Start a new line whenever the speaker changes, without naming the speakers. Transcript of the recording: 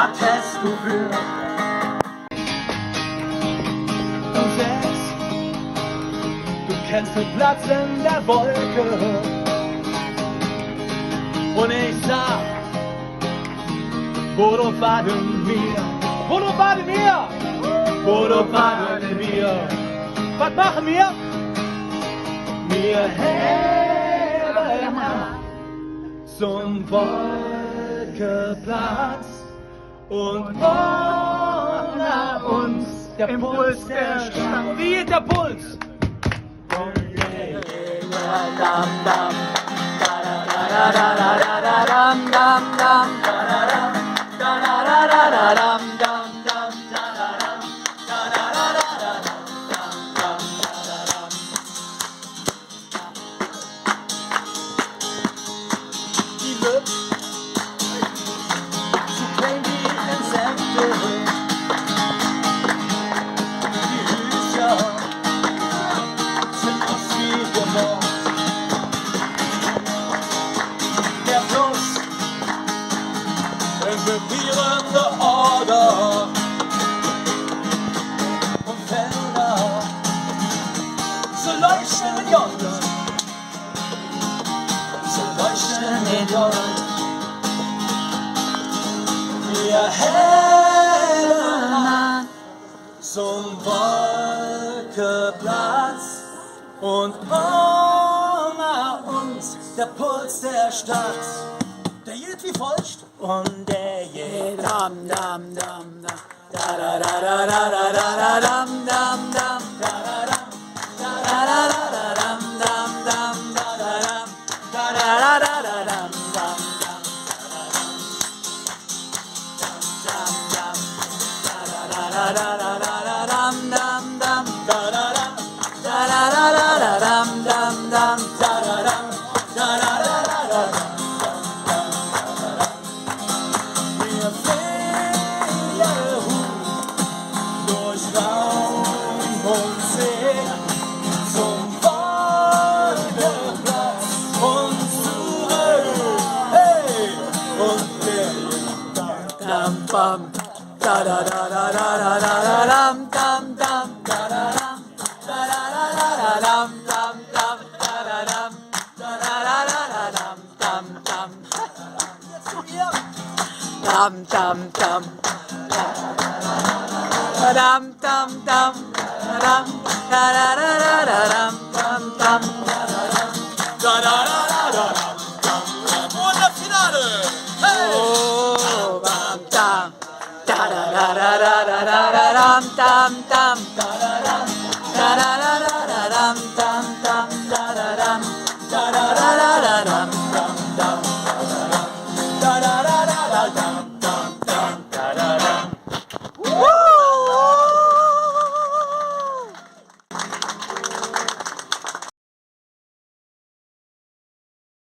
wartest du für? Du selbst, du kennst den Platz in der Wolke. Und ich sag, Bodo Baden mir, Bodo Baden mir, Bodo Baden mir. Was machen wir? Wir heben ab zum Wolkeplatz und ohne uns der Puls der Stadt. Wie geht der Puls? Dam, dam.
Vibrierende Order und Felder, so leuchten in Gold, so leuchten in Gold. Wir hellen an zum Wolkeplatz und ohne uns der Puls der Stadt. Der geht wie folgt und der geht dam dam dam dam da da da da da da da dam dam dam da da dam da da da da dam dam dam da da dam da da da da dam dam dam dam da da da da da dam dam dam da da dam da da da da dam dam dam da da dam da da da da und See zum Wolkeplatz und zurück. Hey! Und der dam bam da da da da da da da dam dam dam da da dam da da da da dam dam dam da da dam da da da da dam dam dam dam dam dam dam dam dam dam da da da da da dam dam dam da da da da da dam und das Finale. Hey! Oh, bam dam da da da da da da da dam dam dam da da da da da